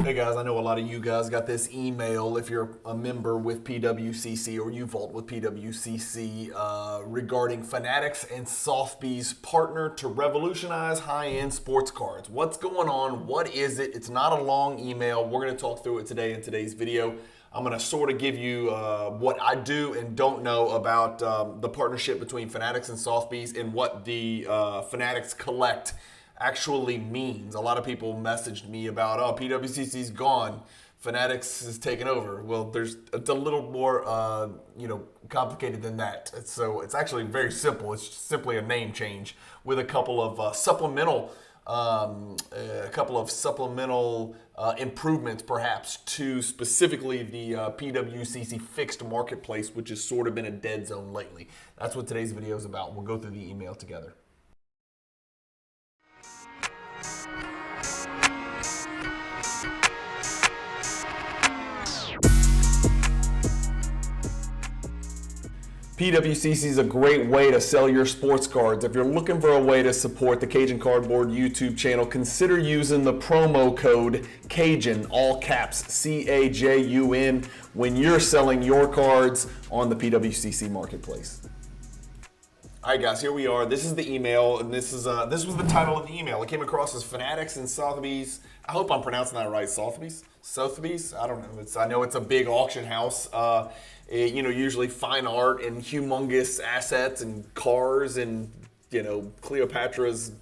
Hey guys, I know a lot of you guys got this email if you're a member with PWCC or you vault with PWCC regarding Fanatics and Sotheby's partner to revolutionize high-end sports cards. What's going on? What is it? It's not a long email. We're going to talk through it today in today's video. I'm going to sort of give you what I do and don't know about the partnership between Fanatics and Sotheby's and what the Fanatics Collect actually means. A lot of people messaged me about, oh, PWCC's gone, Fanatics is taking over. Well, it's a little more complicated than that. So it's actually very simple. It's simply a name change with a couple of supplemental improvements perhaps to specifically the PWCC fixed marketplace, which has sort of been a dead zone lately. That's what today's video is about. We'll go through the email together. PWCC is a great way to sell your sports cards. If you're looking for a way to support the Cajun Cardboard YouTube channel, consider using the promo code CAJUN, all caps, C-A-J-U-N, when you're selling your cards on the PWCC Marketplace. All right, guys, here we are. This is the email, and this was the title of the email. It came across as Fanatics and Sotheby's. I hope I'm pronouncing that right. Sotheby's. I don't know. I know it's a big auction house. Usually fine art and humongous assets and cars and Cleopatra's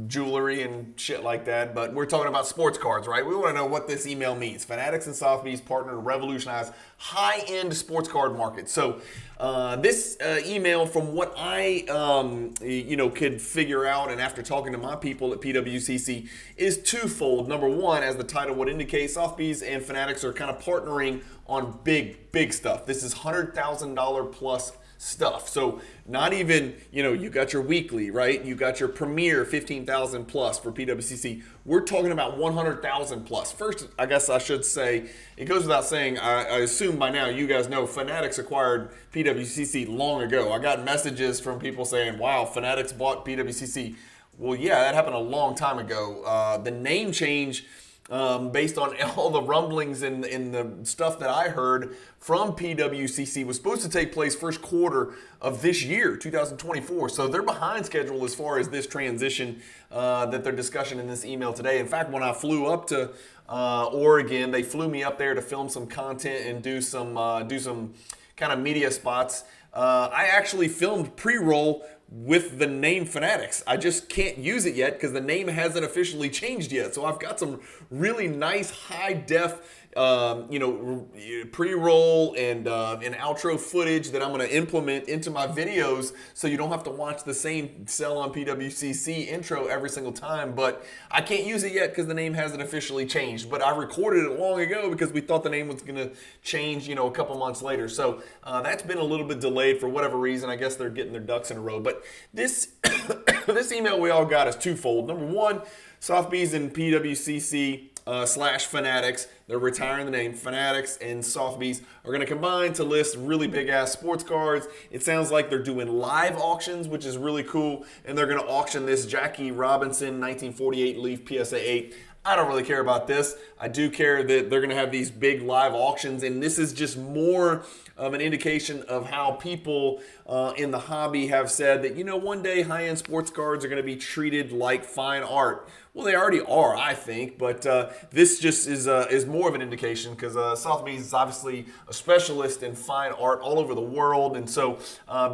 jewelry and shit like that. But we're talking about sports cards, right? We want to know what this email means. Fanatics and Sotheby's partner to revolutionize high-end sports card market. So this email, from what I could figure out, and after talking to my people at PWCC, is twofold. Number one, as the title would indicate, Sotheby's and Fanatics are kind of partnering on big stuff. This is $100,000 plus stuff. So not even, you got your weekly, right? You got your premier 15,000 plus for PWCC. We're talking about 100,000 plus. First, I guess I should say, it goes without saying, I assume by now you guys know Fanatics acquired PWCC long ago. I got messages from people saying, wow, Fanatics bought PWCC. Well, yeah, that happened a long time ago. The name change, based on all the rumblings and the stuff that I heard from PWCC, was supposed to take place first quarter of this year, 2024. So they're behind schedule as far as this transition that they're discussing in this email today. In fact, when I flew up to Oregon, they flew me up there to film some content and do some kind of media spots. I actually filmed pre-roll with the name Fanatics. I just can't use it yet because the name hasn't officially changed yet. So I've got some really nice high-def pre-roll and outro footage that I'm going to implement into my videos so you don't have to watch the same Sell on PWCC intro every single time. But I can't use it yet because the name hasn't officially changed. But I recorded it long ago because we thought the name was going to change, a couple months later. So that's been a little bit delayed for whatever reason. I guess they're getting their ducks in a row. But this this email we all got is twofold. Number one, Sotheby's and PWCC / Fanatics, they're retiring the name. Fanatics and Sotheby's are going to combine to list really big ass sports cards. It sounds like they're doing live auctions, which is really cool, and they're going to auction this Jackie Robinson 1948 Leaf PSA 8. I don't really care about this. I do care that they're going to have these big live auctions, and this is just more of an indication of how people in the hobby have said that, one day high-end sports cards are going to be treated like fine art. Well, they already are, I think, but this just is more of an indication because Sotheby's is obviously a specialist in fine art all over the world, and so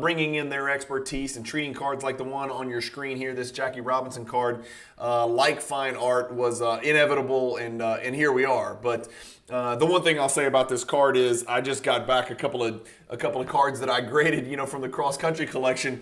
bringing in their expertise and treating cards like the one on your screen here, this Jackie Robinson card, like fine art was inevitable, and here we are. But the one thing I'll say about this card is I just got back a couple of cards that I graded, from the cross country collection.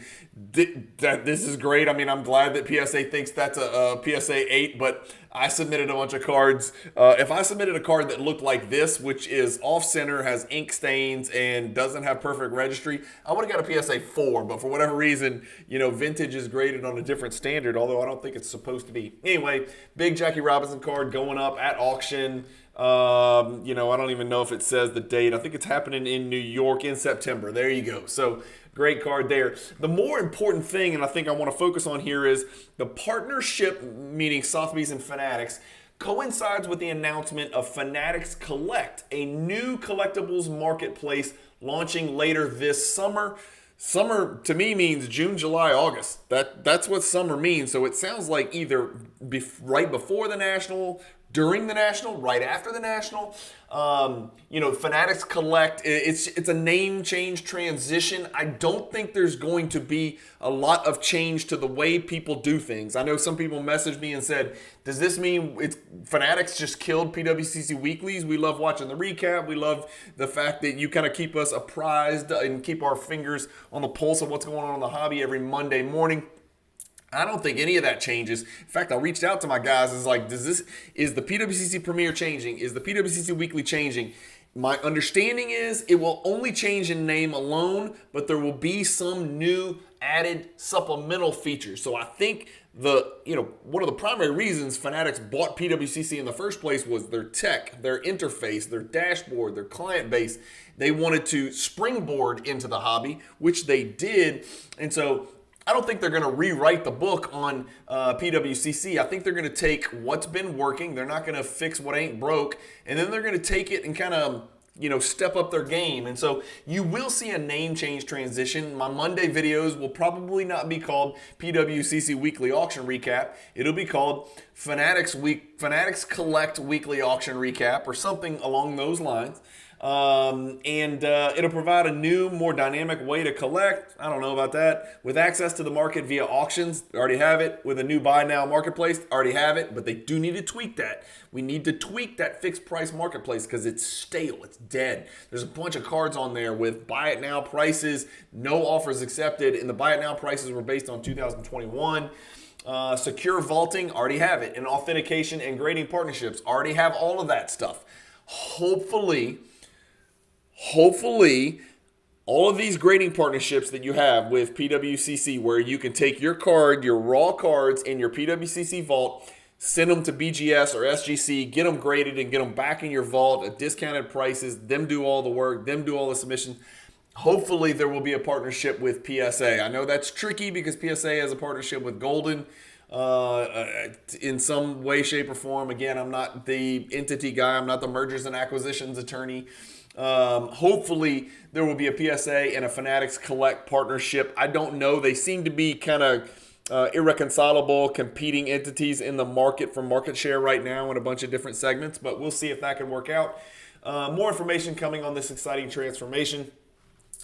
This is great. I mean, I'm glad that PSA thinks that's a PSA 8, but I submitted a bunch of cards. If I submitted a card that looked like this, which is off center, has ink stains, and doesn't have perfect registry, I would have got a PSA 4. But for whatever reason, vintage is graded on a different standard, although I don't think it's supposed to be. Anyway, big Jackie Robinson card going up at auction. I don't even know if it says the date. I think it's happening in New York in September. There you go. So great card there. The more important thing, and I think I want to focus on here, is the partnership, meaning Sotheby's and Fanatics. coincides with the announcement of Fanatics Collect, a new collectibles marketplace launching later this summer. Summer to me means June, July, August. That's what summer means. So it sounds like either right before the National, during the National, right after the National. Fanatics Collect, it's a name change transition. I don't think there's going to be a lot of change to the way people do things. I know some people messaged me and said, does this mean Fanatics just killed PWCC Weeklies? We love watching the recap. We love the fact that you kind of keep us apprised and keep our fingers on the pulse of what's going on in the hobby every Monday morning. I don't think any of that changes. In fact, I reached out to my guys. Is like, is the PWCC Premier changing? Is the PWCC Weekly changing? My understanding is it will only change in name alone, but there will be some new added supplemental features. So I think one of the primary reasons Fanatics bought PWCC in the first place was their tech, their interface, their dashboard, their client base. They wanted to springboard into the hobby, which they did. And so I don't think they're going to rewrite the book on PWCC. I think they're going to take what's been working. They're not going to fix what ain't broke. And then they're going to take it and kind of, step up their game. And so you will see a name change transition. My Monday videos will probably not be called PWCC Weekly Auction Recap. It'll be called Fanatics Collect Weekly Auction Recap or something along those lines. It'll provide a new, more dynamic way to collect. I don't know about that. With access to the market via auctions, already have it. With a new buy now marketplace, already have it. But they do need to tweak that. We need to tweak that fixed price marketplace because it's stale. It's dead. There's a bunch of cards on there with buy it now prices, no offers accepted, and the buy it now prices were based on 2021. Secure vaulting, already have it. And authentication and grading partnerships, already have all of that stuff. Hopefully, all of these grading partnerships that you have with PWCC, where you can take your card, your raw cards in your PWCC vault, send them to BGS or SGC, get them graded and get them back in your vault at discounted prices, them do all the work, them do all the submissions. Hopefully there will be a partnership with PSA. I know that's tricky because PSA has a partnership with Golden in some way, shape, or form. Again, I'm not the entity guy. I'm not the mergers and acquisitions attorney. Hopefully there will be a PSA and a Fanatics Collect partnership. I don't know. They seem to be kind of irreconcilable competing entities in the market for market share right now in a bunch of different segments, but we'll see if that can work out. More information coming on this exciting transformation.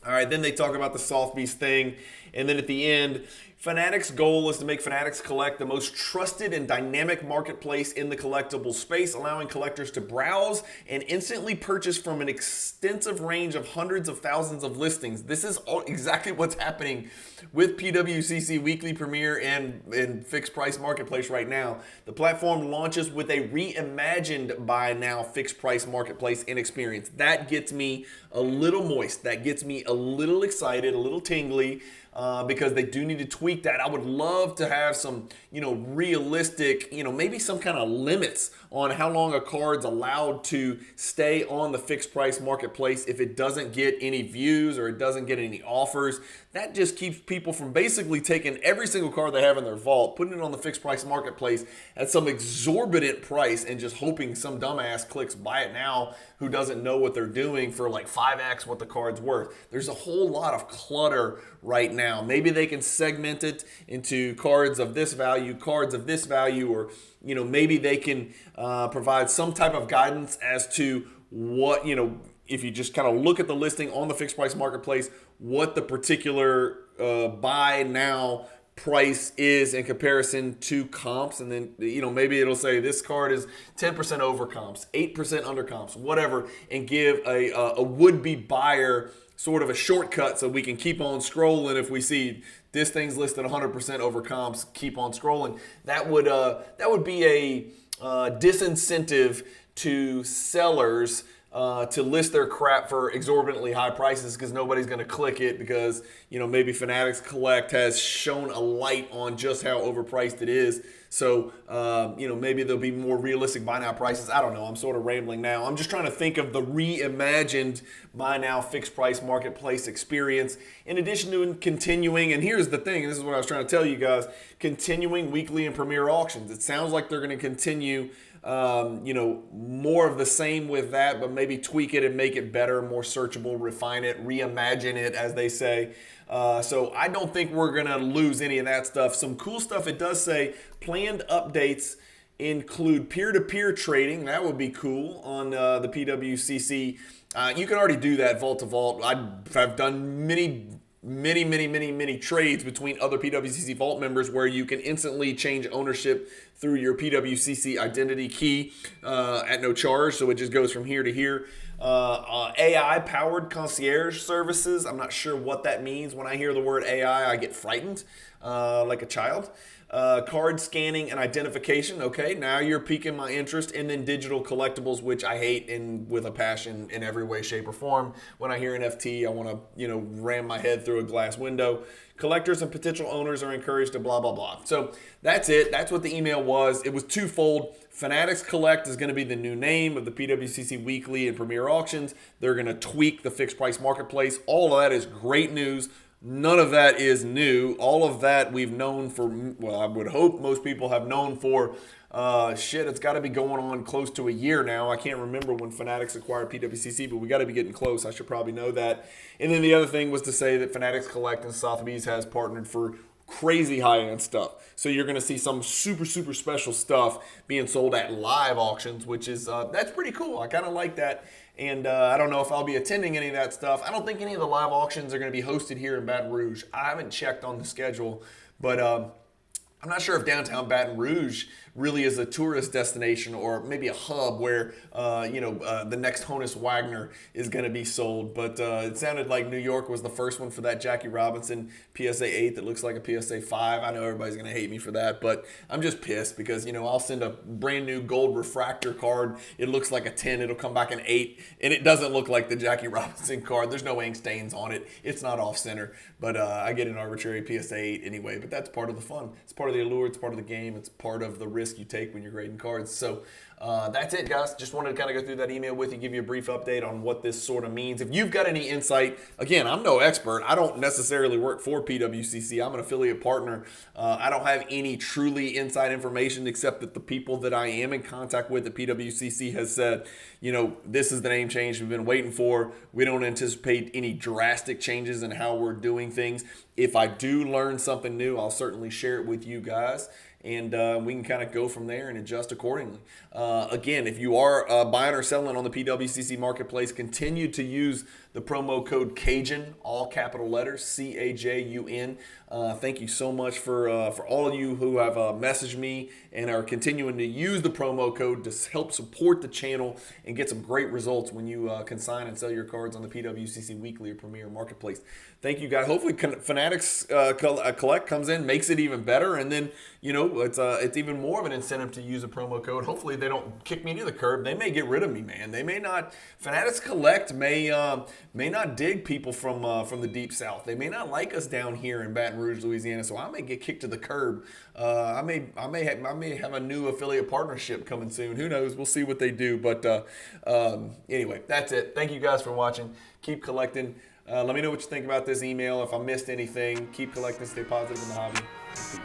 All right, then they talk about the Sotheby's thing, and then at the end, Fanatics' goal is to make Fanatics Collect the most trusted and dynamic marketplace in the collectible space, allowing collectors to browse and instantly purchase from an extensive range of hundreds of thousands of listings. This is exactly what's happening with PWCC Weekly Premier and Fixed Price Marketplace right now. The platform launches with a reimagined buy now fixed price marketplace and experience. That gets me a little moist. That gets me a little excited, a little tingly. Because they do need to tweak that. I would love to have some, realistic, maybe some kind of limits on how long a card's allowed to stay on the fixed price marketplace if it doesn't get any views or it doesn't get any offers. That just keeps people from basically taking every single card they have in their vault, putting it on the fixed price marketplace at some exorbitant price and just hoping some dumbass clicks buy it now who doesn't know what they're doing for like 5x what the card's worth. There's a whole lot of clutter right now. Maybe they can segment it into cards of this value, or maybe they can provide some type of guidance as to what, if you just kind of look at the listing on the fixed price marketplace, what the particular buy now price is in comparison to comps. And then, maybe it'll say this card is 10% over comps, 8% under comps, whatever, and give a would-be buyer sort of a shortcut so we can keep on scrolling. If we see this thing's listed 100% over comps, keep on scrolling. That would be a disincentive to sellers to list their crap for exorbitantly high prices because nobody's going to click it because, maybe Fanatics Collect has shown a light on just how overpriced it is. So, maybe there'll be more realistic buy now prices. I don't know. I'm sort of rambling now. I'm just trying to think of the reimagined buy now fixed price marketplace experience in addition to continuing. And here's the thing. This is what I was trying to tell you guys. Continuing weekly and premier auctions. It sounds like they're going to continue you know, more of the same with that, but maybe tweak it and make it better, more searchable, refine it, reimagine it, as they say. So I don't think we're going to lose any of that stuff. Some cool stuff. It does say planned updates include peer-to-peer trading. That would be cool on the PWCC. You can already do that vault to vault. I've done many trades between other PWCC Vault members where you can instantly change ownership through your PWCC identity key at no charge. So it just goes from here to here. AI-powered concierge services. I'm not sure what that means. When I hear the word AI, I get frightened like a child. Card scanning and identification. Okay, now you're piquing my interest. And then digital collectibles, which I hate with a passion in every way, shape, or form. When I hear NFT, I want to, you know, ram my head through a glass window. Collectors and potential owners are encouraged to blah, blah, blah. So that's it. That's what the email was. It was twofold. Fanatics Collect is going to be the new name of the PWCC Weekly and Premier Auctions. They're going to tweak the fixed price marketplace. All of that is great news. None of that is new. All of that we've known for, well, I would hope most people have known for, it's got to be going on close to a year now. I can't remember when Fanatics acquired PWCC, but we got to be getting close. I should probably know that. And then the other thing was to say that Fanatics Collect and Sotheby's has partnered for crazy high-end stuff. So you're going to see some super special stuff being sold at live auctions, which is, that's pretty cool. I kind of like that. And I don't know if I'll be attending any of that stuff. I don't think any of the live auctions are going to be hosted here in Baton Rouge. I haven't checked on the schedule, but I'm not sure if downtown Baton Rouge really is a tourist destination or maybe a hub where, the next Honus Wagner is going to be sold. But it sounded like New York was the first one for that Jackie Robinson PSA 8 that looks like a PSA 5. I know everybody's going to hate me for that, but I'm just pissed because, I'll send a brand new gold refractor card. It looks like a 10. It'll come back an 8, and it doesn't look like the Jackie Robinson card. There's no ink stains on it. It's not off center, but I get an arbitrary PSA 8 anyway, but that's part of the fun. It's part of the allure. It's part of the game. It's part of the risk you take when you're grading cards. So that's it, guys. Just wanted to kind of go through that email with you, give you a brief update on what this sort of means. If you've got any insight, again, I'm no expert. I don't necessarily work for PWCC. I'm an affiliate partner. I don't have any truly inside information except that the people that I am in contact with at PWCC has said, this is the name change we've been waiting for. We don't anticipate any drastic changes in how we're doing things. If I do learn something new, I'll certainly share it with you guys. And we can kind of go from there and adjust accordingly. Again, if you are buying or selling on the PWCC Marketplace, continue to use the promo code Cajun, all capital letters, CAJUN. Thank you so much for all of you who have messaged me and are continuing to use the promo code to help support the channel and get some great results when you consign and sell your cards on the PWCC Weekly or Premier Marketplace. Thank you, guys. Hopefully, Fanatics Collect comes in, makes it even better, and then it's even more of an incentive to use a promo code. Hopefully, they don't kick me to the curb. They may get rid of me, man. They may not. Fanatics Collect may not dig people from the deep south. They may not like us down here in Baton Rouge, Louisiana. So I may get kicked to the curb. I may have a new affiliate partnership coming soon. Who knows? We'll see what they do. But anyway, that's it. Thank you guys for watching. Keep collecting. Let me know what you think about this email. If I missed anything, keep collecting. Stay positive in the hobby. Peace.